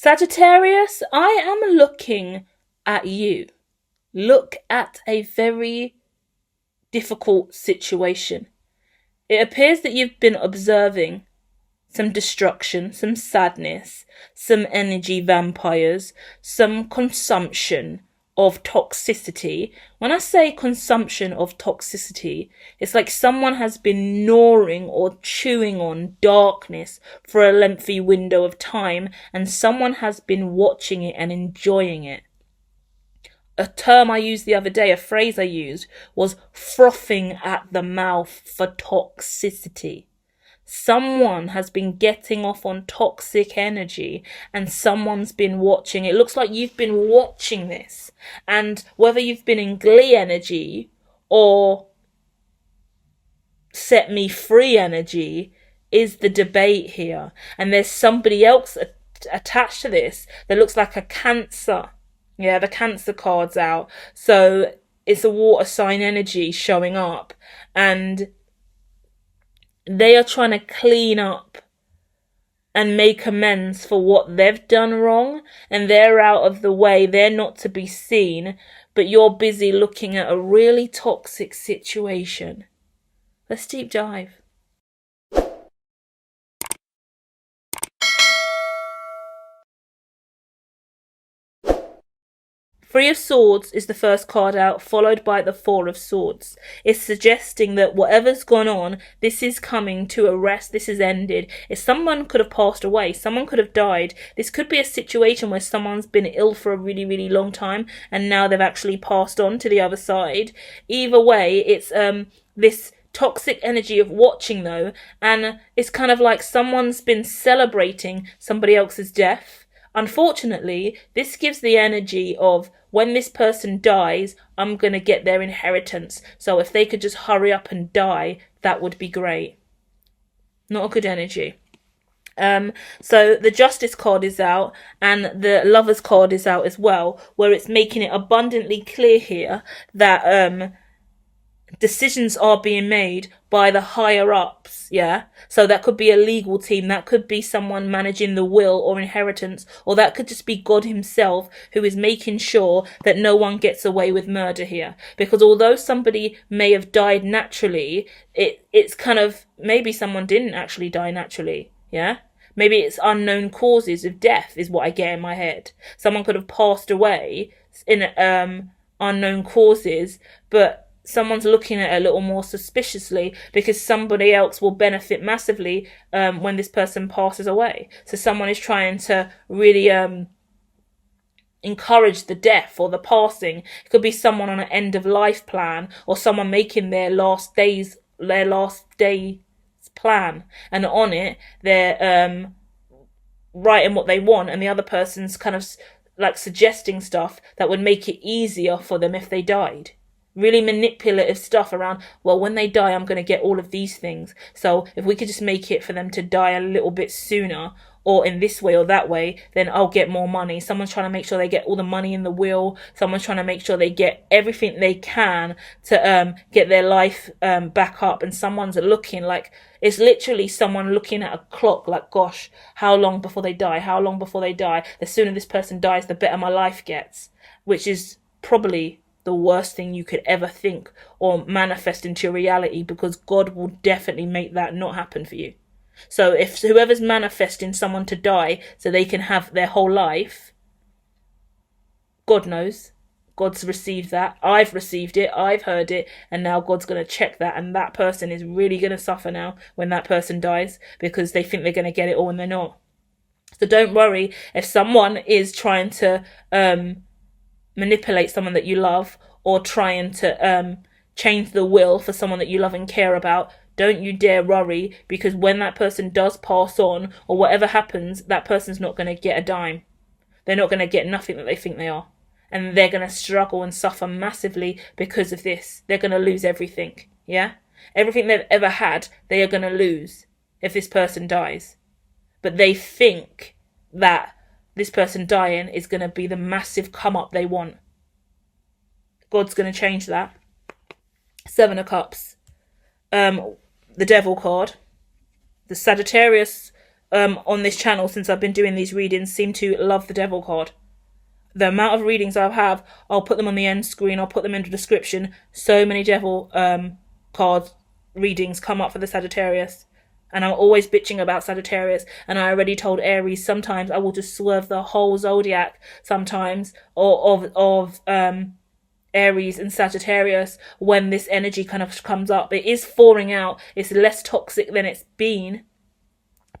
Sagittarius, I am looking at you. Look at a very difficult situation. It appears that you've been observing some destruction, some sadness, some energy vampires, some consumption of toxicity. When I say consumption of toxicity, it's like someone has been gnawing or chewing on darkness for a lengthy window of time, and someone has been watching it and enjoying it. A term I used the other day, a phrase I used, was frothing at the mouth for toxicity. Someone has been getting off on toxic energy and someone's been watching. It looks like you've been watching this. And whether you've been in glee energy or set me free energy is the debate here. And there's somebody else attached to this that looks like a Cancer. Yeah, the Cancer card's out. So it's a water sign energy showing up. And they are trying to clean up and make amends for what they've done wrong. And they're out of the way. They're not to be seen. But you're busy looking at a really toxic situation. Let's deep dive. Three of Swords is the first card out, followed by the Four of Swords. It's suggesting that whatever's gone on, this is coming to a rest, this is ended. If someone could have passed away, someone could have died. This could be a situation where someone's been ill for a really, really long time, and now they've actually passed on to the other side. Either way, it's this toxic energy of watching though, and it's kind of like someone's been celebrating somebody else's death. Unfortunately, this gives the energy of when this person dies, I'm going to get their inheritance. So if they could just hurry up and die, that would be great. Not a good energy. So the Justice card is out and the Lovers card is out as well, where it's making it abundantly clear here that decisions are being made by the higher ups, yeah? So that could be a legal team, that could be someone managing the will or inheritance, or that could just be God himself who is making sure that no one gets away with murder here. Because although somebody may have died naturally, it's kind of, maybe someone didn't actually die naturally, yeah? Maybe it's unknown causes of death is what I get in my head. Someone could have passed away in unknown causes, but someone's looking at it a little more suspiciously because somebody else will benefit massively when this person passes away. So someone is trying to really encourage the death or the passing. It could be someone on an end of life plan, or someone making their last day's plan, and on it they're writing what they want, and the other person's kind of like suggesting stuff that would make it easier for them if they died. Really manipulative stuff around, well, when they die, I'm going to get all of these things. So if we could just make it for them to die a little bit sooner, or in this way or that way, then I'll get more money. Someone's trying to make sure they get all the money in the will. Someone's trying to make sure they get everything they can to get their life back up. And someone's looking like, it's literally someone looking at a clock like, gosh, how long before they die? How long before they die? The sooner this person dies, the better my life gets, which is probably the worst thing you could ever think or manifest into your reality, because God will definitely make that not happen for you. So if whoever's manifesting someone to die so they can have their whole life, God knows. God's received that. I've received it. I've heard it. And now God's going to check that. And that person is really going to suffer now when that person dies, because they think they're going to get it all and they're not. So don't worry if someone is trying to manipulate someone that you love, or trying to change the will for someone that you love and care about. Don't you dare worry, because when that person does pass on, or whatever happens, that person's not going to get a dime. They're not going to get nothing that they think they are. And they're going to struggle and suffer massively because of this. They're going to lose everything, yeah? Everything they've ever had, they are going to lose if this person dies. But they think that this person dying is going to be the massive come up they want. God's going to change that. Seven of Cups. The Devil card. The Sagittarius on this channel since I've been doing these readings seem to love the devil card. The amount of readings I have, I'll put them on the end screen, I'll put them in the description. So many devil card readings come up for the Sagittarius. And I'm always bitching about Sagittarius. And I already told Aries, sometimes I will just swerve the whole Zodiac sometimes of Aries and Sagittarius when this energy kind of comes up. It is thawing out. It's less toxic than it's been.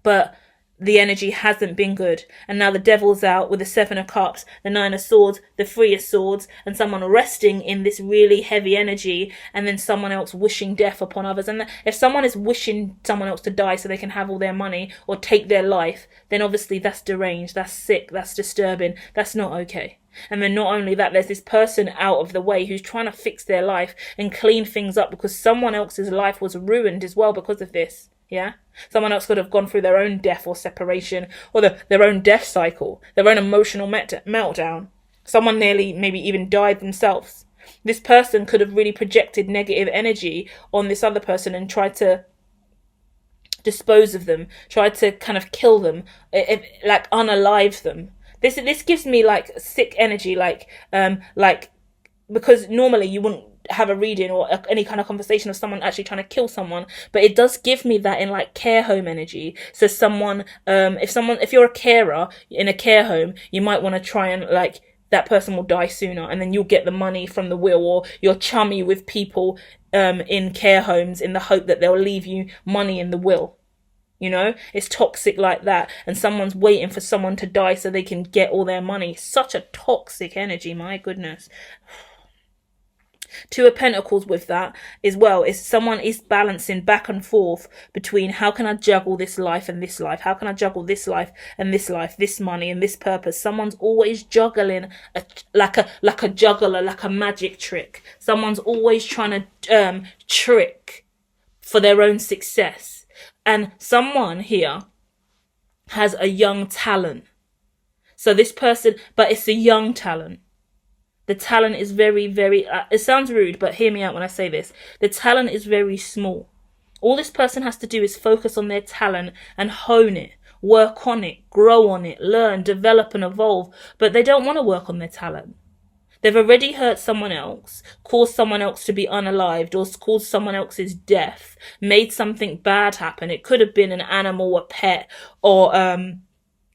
But the energy hasn't been good. And now the devil's out with the 7 of Cups, the 9 of Swords, the 3 of Swords, and someone resting in this really heavy energy, and then someone else wishing death upon others. And if someone is wishing someone else to die so they can have all their money or take their life, then obviously that's deranged, that's sick, that's disturbing, that's not okay. And then not only that, there's this person out of the way who's trying to fix their life and clean things up because someone else's life was ruined as well because of this. Yeah? Someone else could have gone through their own death or separation or their own death cycle, their own emotional meltdown. Someone nearly maybe even died themselves. This person could have really projected negative energy on this other person and tried to dispose of them, tried to kind of kill them, like unalive them. This gives me like sick energy, like because normally you wouldn't have a reading or any kind of conversation of someone actually trying to kill someone, but it does give me that in like care home energy. So someone, if you're a carer in a care home, you might want to try and like, that person will die sooner and then you'll get the money from the will, or you're chummy with people in care homes in the hope that they'll leave you money in the will. You know, it's toxic like that. And someone's waiting for someone to die so they can get all their money. Such a toxic energy, my goodness. 2 of Pentacles with that as well is someone is balancing back and forth between how can I juggle this life and this life? How can I juggle this life, this money and this purpose? Someone's always juggling like a juggler, like a magic trick. Someone's always trying to trick for their own success. And someone here has a young talent. So this person, but it's a young talent. The talent is very, very, it sounds rude, but hear me out when I say this. The talent is very small. All this person has to do is focus on their talent and hone it, work on it, grow on it, learn, develop and evolve. But they don't want to work on their talent. They've already hurt someone else, caused someone else to be unalived, or caused someone else's death, made something bad happen. It could have been an animal, a pet, or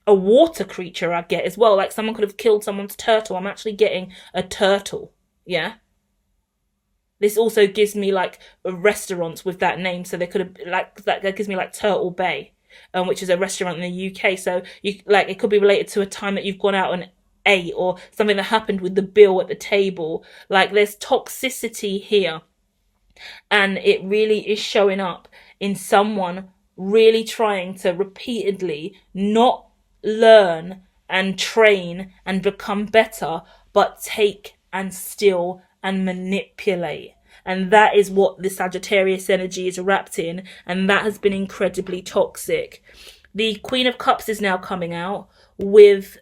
a water creature I get as well. Like someone could have killed someone's turtle. I'm actually getting a turtle. Yeah. This also gives me like restaurants with that name. So they could have like, that gives me like Turtle Bay, which is a restaurant in the UK. So you like, it could be related to a time that you've gone out and ate, or something that happened with the bill at the table. Like there's toxicity here. And it really is showing up in someone really trying to repeatedly not learn and train and become better, but take and steal and manipulate. And that is what the Sagittarius energy is wrapped in, and that has been incredibly toxic. The Queen of Cups is now coming out with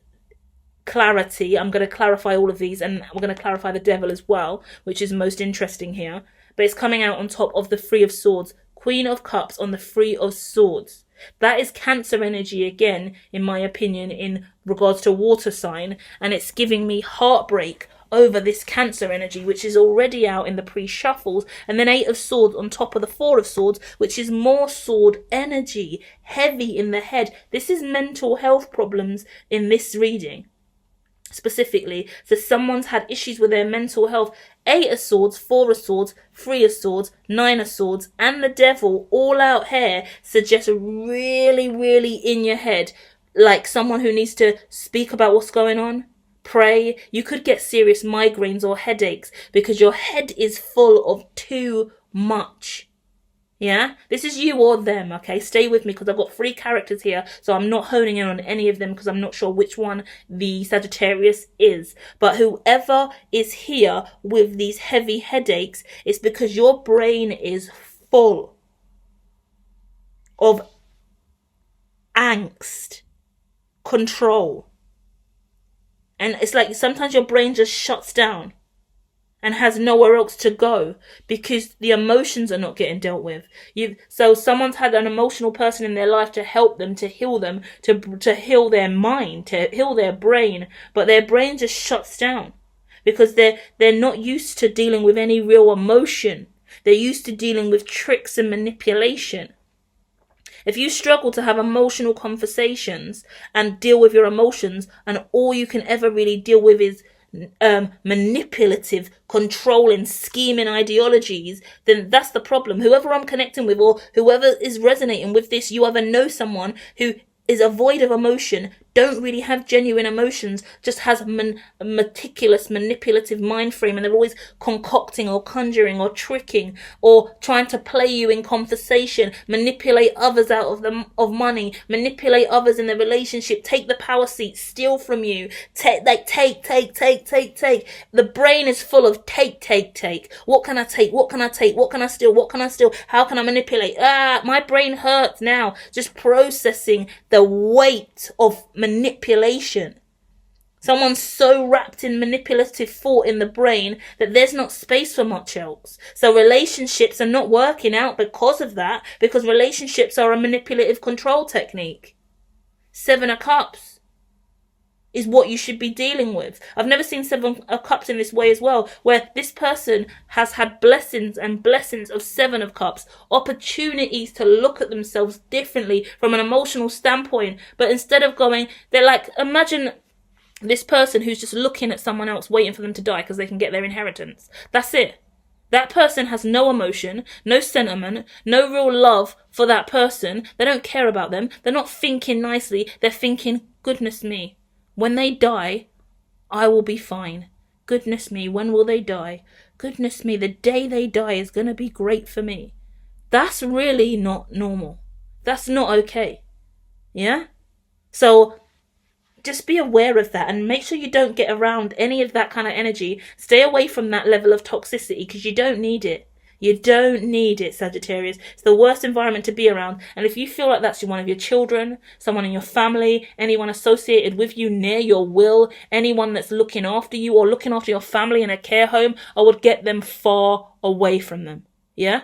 clarity. I'm going to clarify all of these, and we're going to clarify the Devil as well, which is most interesting here. But it's coming out on top of the 3 of Swords. Queen of Cups on the 3 of Swords. That is Cancer energy again, in my opinion, in regards to water sign. And it's giving me heartbreak over this Cancer energy, which is already out in the pre-shuffles. And then 8 of Swords on top of the 4 of Swords, which is more sword energy, heavy in the head. This is mental health problems in this reading. Specifically, so someone's had issues with their mental health. 8 of Swords, 4 of Swords, 3 of Swords, 9 of Swords, and the Devil all out here suggests really, really in your head, like someone who needs to speak about what's going on, pray. You could get serious migraines or headaches because your head is full of too much. Yeah, this is you or them, okay? Stay with me because I've got 3 characters here, so I'm not honing in on any of them because I'm not sure which one the Sagittarius is. But whoever is here with these heavy headaches, it's because your brain is full of angst, control. And it's like sometimes your brain just shuts down. and has nowhere else to go because the emotions are not getting dealt with. So someone's had an emotional person in their life to help them, to heal them, to heal their mind, to heal their brain, but their brain just shuts down because they're not used to dealing with any real emotion. They're used to dealing with tricks and manipulation. If you struggle to have emotional conversations and deal with your emotions, and all you can ever really deal with is manipulative, controlling, scheming ideologies, then that's the problem. Whoever I'm connecting with, or whoever is resonating with this, you either know someone who is void of emotion, don't really have genuine emotions, just has a meticulous, manipulative mind frame, and they're always concocting or conjuring or tricking or trying to play you in conversation, manipulate others out of money, manipulate others in the relationship, take the power seat, steal from you, take. The brain is full of take. What can I take? What can I take? What can I steal? What can I steal? How can I manipulate? My brain hurts now just processing the weight of manipulation. Someone's so wrapped in manipulative thought in the brain that there's not space for much else. So relationships are not working out because of that, because relationships are a manipulative control technique. 7 of Cups is what you should be dealing with. I've never seen 7 of Cups in this way as well, where this person has had blessings and blessings of 7 of Cups, opportunities to look at themselves differently from an emotional standpoint. But instead of going, they're like, imagine this person who's just looking at someone else waiting for them to die because they can get their inheritance. That's it. That person has no emotion, no sentiment, no real love for that person. They don't care about them. They're not thinking nicely. They're thinking, goodness me, when they die, I will be fine. Goodness me, when will they die? Goodness me, the day they die is going to be great for me. That's really not normal. That's not okay. Yeah? So just be aware of that and make sure you don't get around any of that kind of energy. Stay away from that level of toxicity because you don't need it. You don't need it, Sagittarius. It's the worst environment to be around. And if you feel like that's one of your children, someone in your family, anyone associated with you near your will, anyone that's looking after you or looking after your family in a care home, I would get them far away from them. Yeah?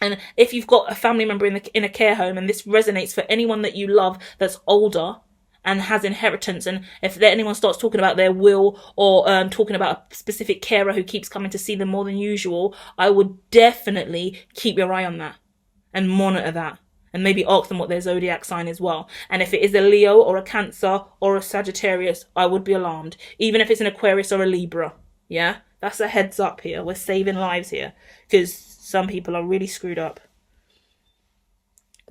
And if you've got a family member in a care home, and this resonates for anyone that you love that's older and has inheritance, and if anyone starts talking about their will or talking about a specific carer who keeps coming to see them more than usual, I would definitely keep your eye on that and monitor that, and maybe ask them what their zodiac sign is well. And if it is a Leo or a Cancer or a Sagittarius, I would be alarmed, even if it's an Aquarius or a Libra. Yeah, that's a heads up here. We're saving lives here because some people are really screwed up.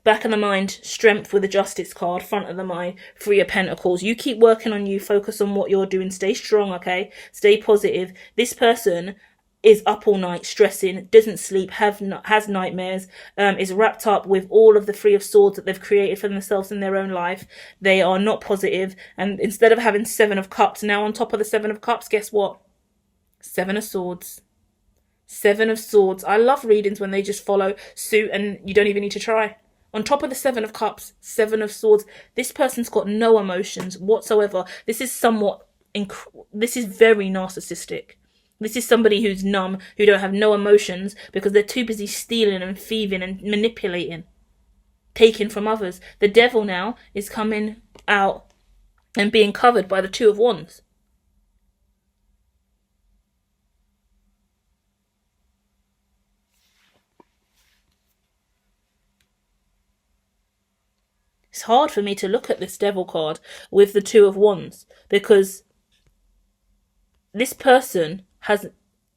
Back of the mind, Strength with the Justice card. Front of the mind, 3 of Pentacles. You keep working on you. Focus on what you're doing. Stay strong, okay? Stay positive. This person is up all night, stressing, doesn't sleep, has nightmares, is wrapped up with all of the 3 of Swords that they've created for themselves in their own life. They are not positive. And instead of having 7 of Cups, now on top of the 7 of Cups, guess what? 7 of Swords. 7 of Swords. I love readings when they just follow suit and you don't even need to try. On top of the 7 of Cups, 7 of Swords. This person's got no emotions whatsoever. This is this is very narcissistic. This is somebody who's numb, who don't have no emotions because they're too busy stealing and thieving and manipulating, taking from others. The devil now is coming out and being covered by the 2 of Wands. It's hard for me to look at this devil card with the 2 of Wands because this person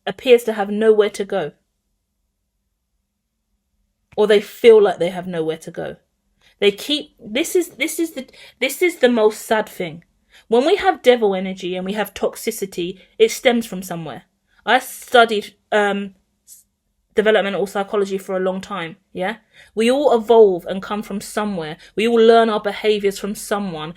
appears to have nowhere to go, or they feel like they have nowhere to go. This is the most sad thing. When we have devil energy and we have toxicity, it stems from somewhere. I studied developmental psychology for a long time. Yeah, we all evolve and come from somewhere. We all learn our behaviors from someone.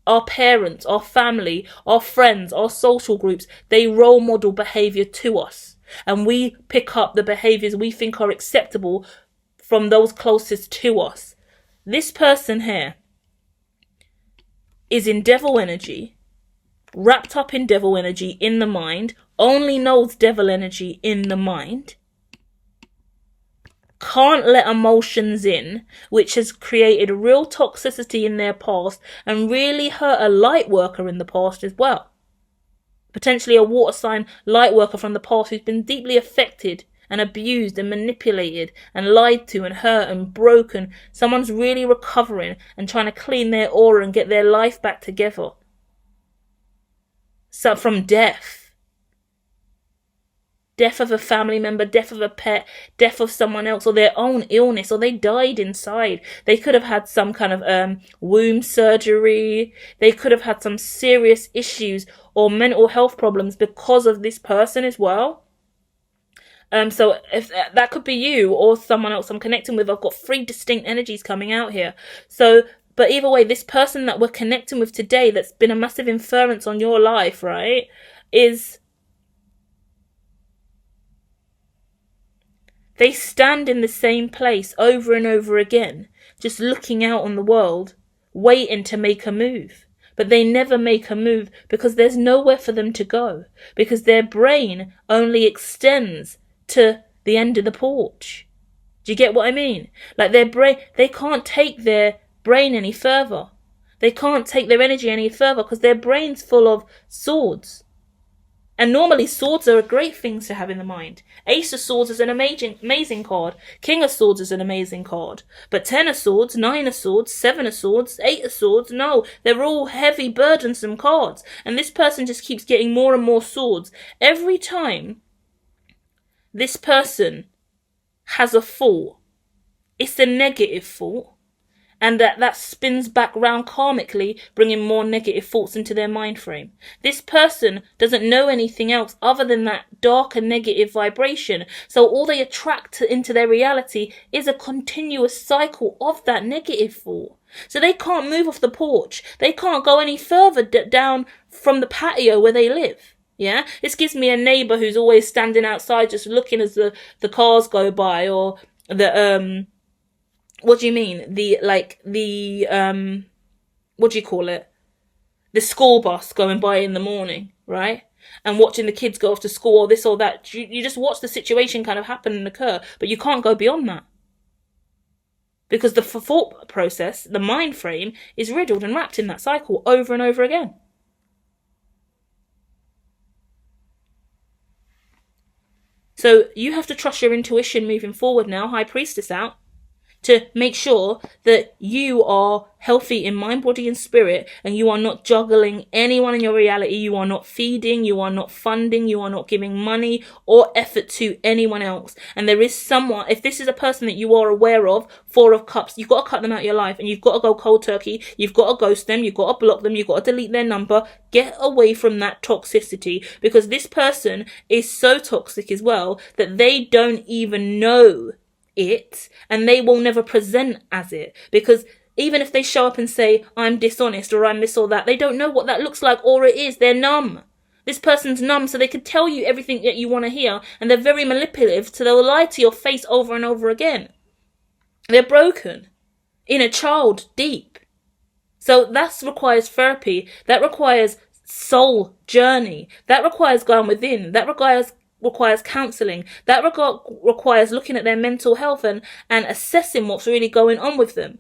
Our parents, our family, our friends, our social groups, they role model behavior to us, and we pick up the behaviors we think are acceptable from those closest to us. This person here is in devil energy, wrapped up in devil energy in the mind, only knows devil energy in the mind, can't let emotions in, which has created real toxicity in their past and really hurt a light worker in the past as well. Potentially a water sign light worker from the past who's been deeply affected and abused and manipulated and lied to and hurt and broken. Someone's really recovering and trying to clean their aura and get their life back together. So from death of a family member, death of a pet, death of someone else, or their own illness, or they died inside. They could have had some kind of womb surgery. They could have had some serious issues or mental health problems because of this person as well. So if that could be you or someone else I'm connecting with. I've got 3 distinct energies coming out here. So, but either way, this person that we're connecting with today that's been a massive influence on your life, right, is... they stand in the same place over and over again, just looking out on the world, waiting to make a move. But they never make a move because there's nowhere for them to go. Because their brain only extends to the end of the porch. Do you get what I mean? Like their brain, they can't take their brain any further. They can't take their energy any further because their brain's full of swords. And normally swords are a great thing to have in the mind. Ace of Swords is an amazing card. King of Swords is an amazing card. But 10 of Swords, 9 of Swords, 7 of Swords, 8 of Swords, no. They're all heavy, burdensome cards. And this person just keeps getting more and more swords. Every time this person has a thought, it's a negative thought. And that spins back round karmically, bringing more negative thoughts into their mind frame. This person doesn't know anything else other than that dark and negative vibration. So all they attract into their reality is a continuous cycle of that negative thought. So they can't move off the porch. They can't go any further down from the patio where they live. Yeah, this gives me a neighbour who's always standing outside just looking as the cars go by, or the what do you mean? What do you call it? The school bus going by in the morning, right? And watching the kids go off to school or this or that. You just watch the situation kind of happen and occur, but you can't go beyond that. Because the thought process, the mind frame, is riddled and wrapped in that cycle over and over again. So you have to trust your intuition moving forward now, High Priestess out, to make sure that you are healthy in mind, body and spirit, and you are not juggling anyone in your reality. You are not feeding, you are not funding, you are not giving money or effort to anyone else. And there is someone, if this is a person that you are aware of, 4 of Cups, you've got to cut them out of your life, and you've got to go cold turkey, you've got to ghost them, you've got to block them, you've got to delete their number. Get away from that toxicity, because this person is so toxic as well that they don't even know it, and they will never present as it, because even if they show up and say I'm dishonest or I'm this or that, they don't know what that looks like or it is. They're numb. This person's numb, so they could tell you everything that you want to hear, and they're very manipulative, so they'll lie to your face over and over again. They're broken, inner child, deep. So that requires therapy, that requires soul journey, that requires going within, that requires counselling, that requires looking at their mental health and assessing what's really going on with them.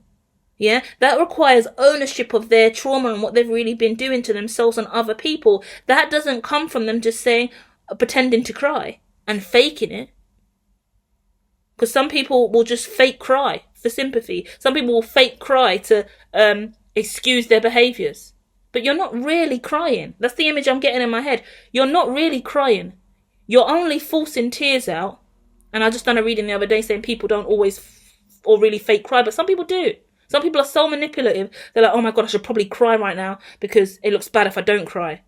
Yeah, that requires ownership of their trauma and what they've really been doing to themselves and other people. That doesn't come from them just saying, pretending to cry and faking it. Because some people will just fake cry for sympathy. Some people will fake cry to excuse their behaviours. But you're not really crying. That's the image I'm getting in my head. You're not really crying. You're only forcing tears out. And I just done a reading the other day saying people don't always or really fake cry, but some people do. Some people are so manipulative, they're like, oh my God, I should probably cry right now because it looks bad if I don't cry.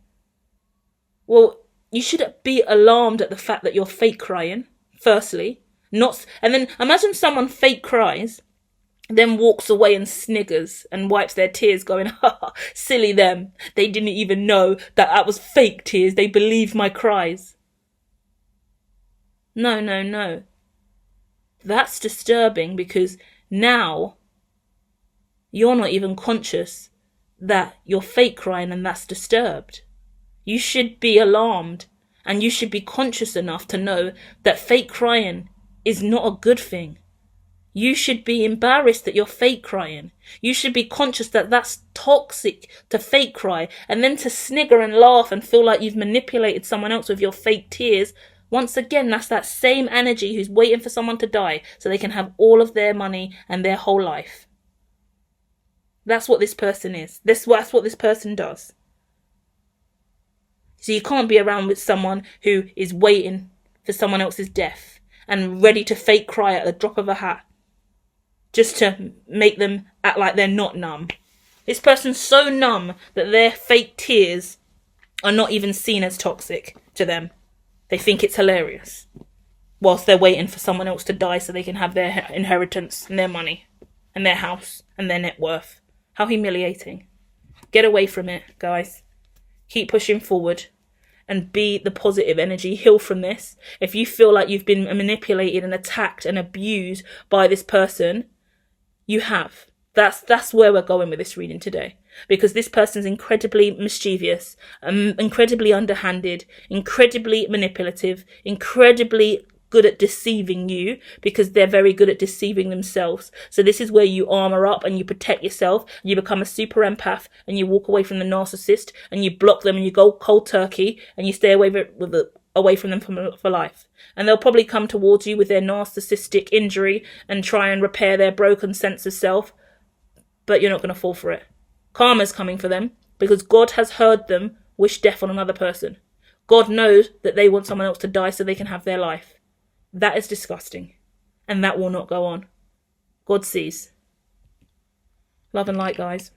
Well, you should be alarmed at the fact that you're fake crying, firstly. And then imagine someone fake cries, then walks away and sniggers and wipes their tears going, ha, silly them. They didn't even know that was fake tears. They believed my cries. No. That's disturbing, because now you're not even conscious that you're fake crying, and that's disturbed. You should be alarmed And you should be conscious enough to know that fake crying is not a good thing. You should be embarrassed that you're fake crying. You should be conscious that that's toxic to fake cry, and then to snigger and laugh and feel like you've manipulated someone else with your fake tears. Once again, that's that same energy who's waiting for someone to die so they can have all of their money and their whole life. That's what this person is. That's what this person does. So you can't be around with someone who is waiting for someone else's death and ready to fake cry at the drop of a hat, just to make them act like they're not numb. This person's so numb that their fake tears are not even seen as toxic to them. They think it's hilarious, whilst they're waiting for someone else to die so they can have their inheritance and their money and their house and their net worth. How humiliating. Get away from it, guys. Keep pushing forward and be the positive energy. Heal from this. If you feel like you've been manipulated and attacked and abused by this person, you have. That's where we're going with this reading today. Because this person's incredibly mischievous, incredibly underhanded, incredibly manipulative, incredibly good at deceiving you, because they're very good at deceiving themselves. So this is where you armor up and you protect yourself, and you become a super empath, and you walk away from the narcissist, and you block them, and you go cold turkey, and you stay away from them for life. And they'll probably come towards you with their narcissistic injury and try and repair their broken sense of self, but you're not going to fall for it. Karma's coming for them, because God has heard them wish death on another person. God knows that they want someone else to die so they can have their life. That is disgusting, and that will not go on. God sees. Love and light, guys.